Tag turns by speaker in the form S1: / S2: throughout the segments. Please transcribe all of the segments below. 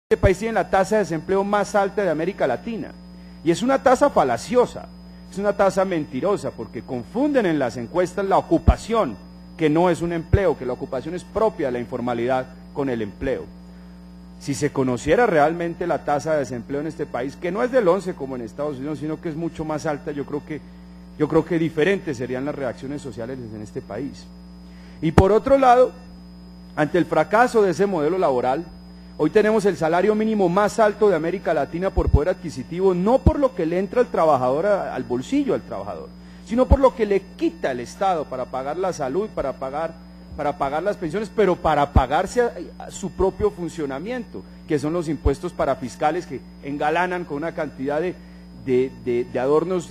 S1: Este país tiene la tasa de desempleo más alta de América Latina, y es una tasa falaciosa, es una tasa mentirosa, porque confunden en las encuestas la ocupación, que no es un empleo, que la ocupación es propia de la informalidad, con el empleo. Si se conociera realmente la tasa de desempleo en este país, que no es del 11 como en Estados Unidos, sino que es mucho más alta, yo creo que diferentes serían las reacciones sociales en este país. Y por otro lado, ante el fracaso de ese modelo laboral, hoy tenemos el salario mínimo más alto de América Latina por poder adquisitivo, no por lo que le entra al trabajador al bolsillo al trabajador, sino por lo que le quita el Estado para pagar la salud, para pagar las pensiones, pero para pagarse a su propio funcionamiento, que son los impuestos parafiscales que engalanan con una cantidad de adornos,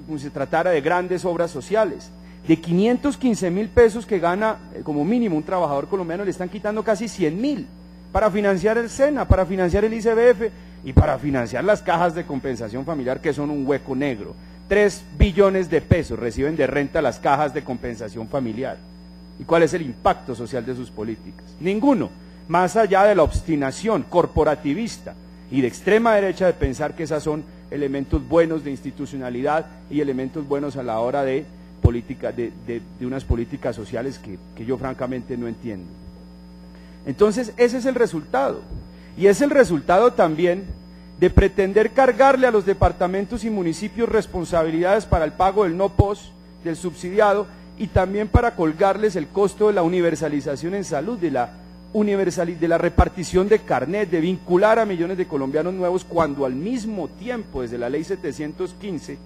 S1: como si se tratara de grandes obras sociales. De 515.000 pesos que gana como mínimo un trabajador colombiano, le están quitando casi 100.000 para financiar el SENA, para financiar el ICBF y para financiar las cajas de compensación familiar, que son un hueco negro. 3 billones de pesos reciben de renta las cajas de compensación familiar. ¿Y cuál es el impacto social de sus políticas? Ninguno, más allá de la obstinación corporativista y de extrema derecha de pensar que esos son elementos buenos de institucionalidad y elementos buenos a la hora de unas políticas sociales que yo francamente no entiendo. Entonces ese es el resultado, y es el resultado también de pretender cargarle a los departamentos y municipios responsabilidades para el pago del no POS, del subsidiado, y también para colgarles el costo de la universalización en salud, de la repartición de carnet, de vincular a millones de colombianos nuevos, cuando al mismo tiempo, desde la ley 715,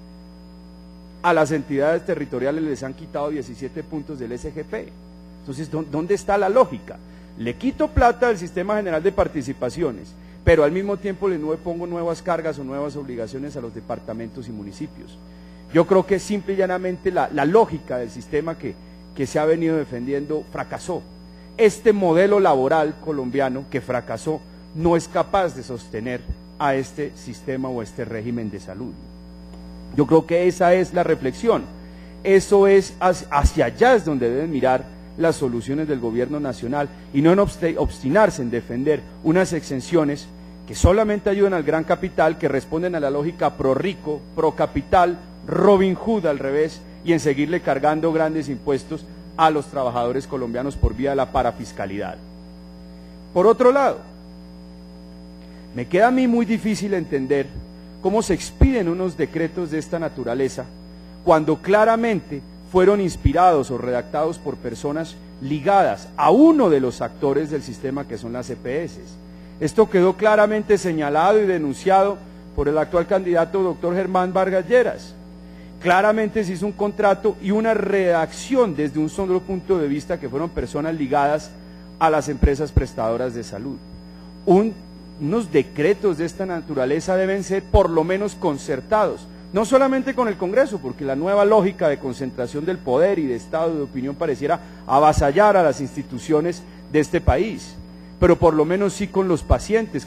S1: a las entidades territoriales les han quitado 17 puntos del SGP. Entonces, ¿dónde está la lógica? Le quito plata del Sistema General de Participaciones, pero al mismo tiempo le pongo nuevas cargas o nuevas obligaciones a los departamentos y municipios. Yo creo que simple y llanamente la lógica del sistema que se ha venido defendiendo fracasó. Este modelo laboral colombiano que fracasó no es capaz de sostener a este sistema o este régimen de salud. Yo creo que esa es la reflexión, eso es, hacia allá es donde deben mirar las soluciones del gobierno nacional, y no en obstinarse en defender unas exenciones que solamente ayudan al gran capital, que responden a la lógica pro rico, pro capital, Robin Hood al revés, y en seguirle cargando grandes impuestos a los trabajadores colombianos por vía de la parafiscalidad. Por otro lado, me queda a mí muy difícil entender cómo se expiden unos decretos de esta naturaleza cuando claramente fueron inspirados o redactados por personas ligadas a uno de los actores del sistema, que son las EPS. Esto quedó claramente señalado y denunciado por el actual candidato doctor Germán Vargas Lleras. Claramente se hizo un contrato y una redacción desde un solo punto de vista, que fueron personas ligadas a las empresas prestadoras de salud. Unos decretos de esta naturaleza deben ser por lo menos concertados, no solamente con el Congreso, porque la nueva lógica de concentración del poder y de estado de opinión pareciera avasallar a las instituciones de este país, pero por lo menos sí con los pacientes,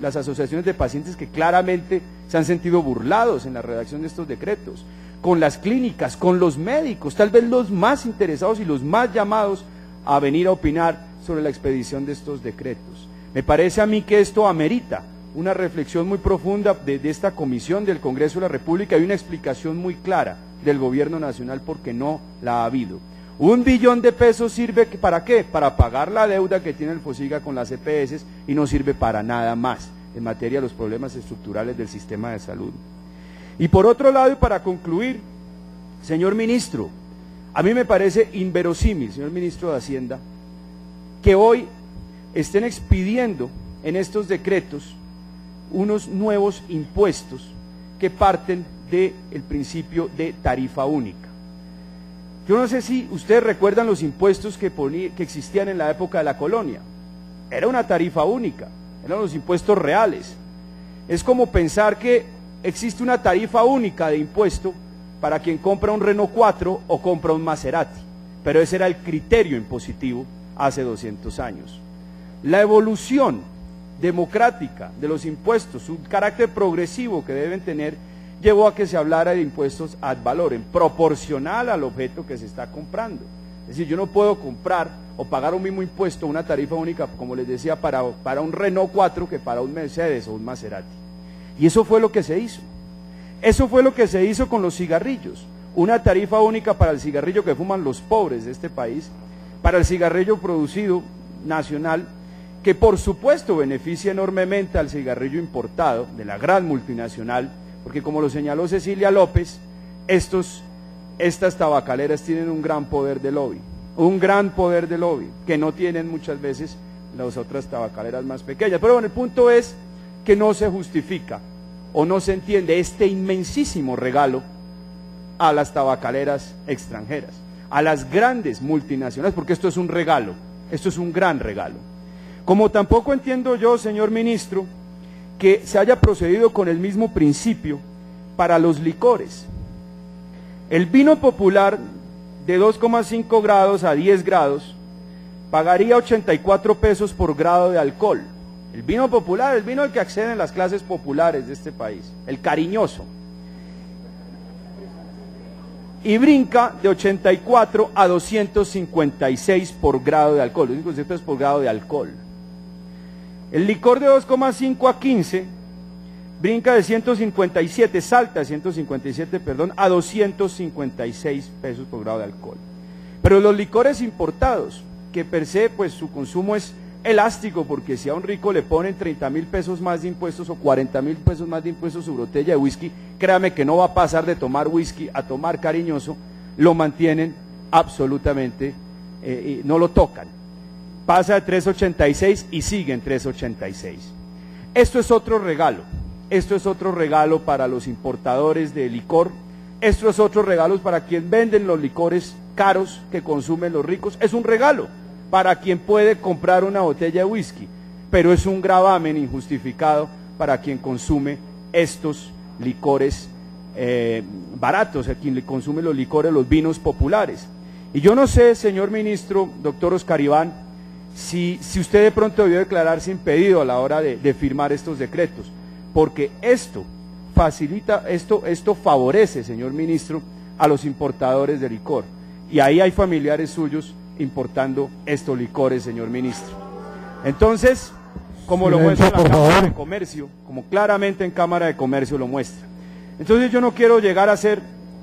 S1: las asociaciones de pacientes que claramente se han sentido burlados en la redacción de estos decretos, con las clínicas, con los médicos, tal vez los más interesados y los más llamados a venir a opinar sobre la expedición de estos decretos. Me parece a mí que esto amerita una reflexión muy profunda de esta comisión del Congreso de la República y una explicación muy clara del gobierno nacional, porque no la ha habido. 1 billón de pesos sirve ¿para qué? Para pagar la deuda que tiene el FOSIGA con las EPS, y no sirve para nada más en materia de los problemas estructurales del sistema de salud. Y por otro lado, y para concluir, señor ministro, a mí me parece inverosímil, señor ministro de Hacienda, que hoy estén expidiendo en estos decretos unos nuevos impuestos que parten del principio de tarifa única. Yo no sé si ustedes recuerdan los impuestos que existían en la época de la colonia. Era una tarifa única, eran los impuestos reales. Es como pensar que existe una tarifa única de impuesto para quien compra un Renault 4 o compra un Maserati, pero ese era el criterio impositivo hace 200 años. La evolución democrática de los impuestos, su carácter progresivo que deben tener, llevó a que se hablara de impuestos ad valorem, proporcional al objeto que se está comprando. Es decir, yo no puedo comprar o pagar un mismo impuesto, una tarifa única, como les decía, para un Renault 4 que para un Mercedes o un Maserati. Y eso fue lo que se hizo. Eso fue lo que se hizo con los cigarrillos. Una tarifa única para el cigarrillo que fuman los pobres de este país, para el cigarrillo producido nacional, que por supuesto beneficia enormemente al cigarrillo importado de la gran multinacional, porque como lo señaló Cecilia López, estas tabacaleras tienen un gran poder de lobby, que no tienen muchas veces las otras tabacaleras más pequeñas. Pero bueno, el punto es que no se justifica o no se entiende este inmensísimo regalo a las tabacaleras extranjeras, a las grandes multinacionales, porque esto es un regalo, esto es un gran regalo. Como tampoco entiendo yo, señor ministro, que se haya procedido con el mismo principio para los licores. El vino popular de 2,5 grados a 10 grados pagaría 84 pesos por grado de alcohol. El vino popular, el vino al que acceden las clases populares de este país, el cariñoso. Y brinca de 84 a 256 por grado de alcohol, 256 pesos por grado de alcohol. El licor de 2,5 a 15 brinca de 157, salta de 157, perdón, a 256 pesos por grado de alcohol. Pero los licores importados, que per se, pues su consumo es elástico, porque si a un rico le ponen 30.000 pesos más de impuestos o 40.000 pesos más de impuestos su botella de whisky, créame que no va a pasar de tomar whisky a tomar cariñoso, lo mantienen absolutamente, no lo tocan. Pasa de 3.86 y sigue en 3.86. Esto es otro regalo para los importadores de licor, esto es otro regalo para quien venden los licores caros que consumen los ricos, es un regalo para quien puede comprar una botella de whisky, pero es un gravamen injustificado para quien consume estos licores baratos, a quien le consume los licores, los vinos populares. Y yo no sé, señor ministro, doctor Oscar Iván, si usted de pronto debió declararse impedido a la hora de firmar estos decretos, porque esto facilita, esto favorece, señor ministro, a los importadores de licor, y ahí hay familiares suyos importando estos licores, señor ministro. Entonces, como lo muestra la Cámara de Comercio, como claramente en Cámara de Comercio lo muestra. Entonces yo no quiero llegar a hacer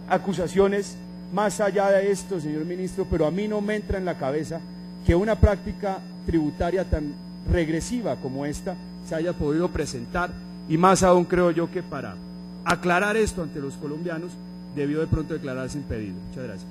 S1: acusaciones más allá de esto, señor ministro, pero a mí no me entra en la cabeza que una práctica tributaria tan regresiva como esta se haya podido presentar, y más aún creo yo que para aclarar esto ante los colombianos debió de pronto declararse impedido. Muchas gracias.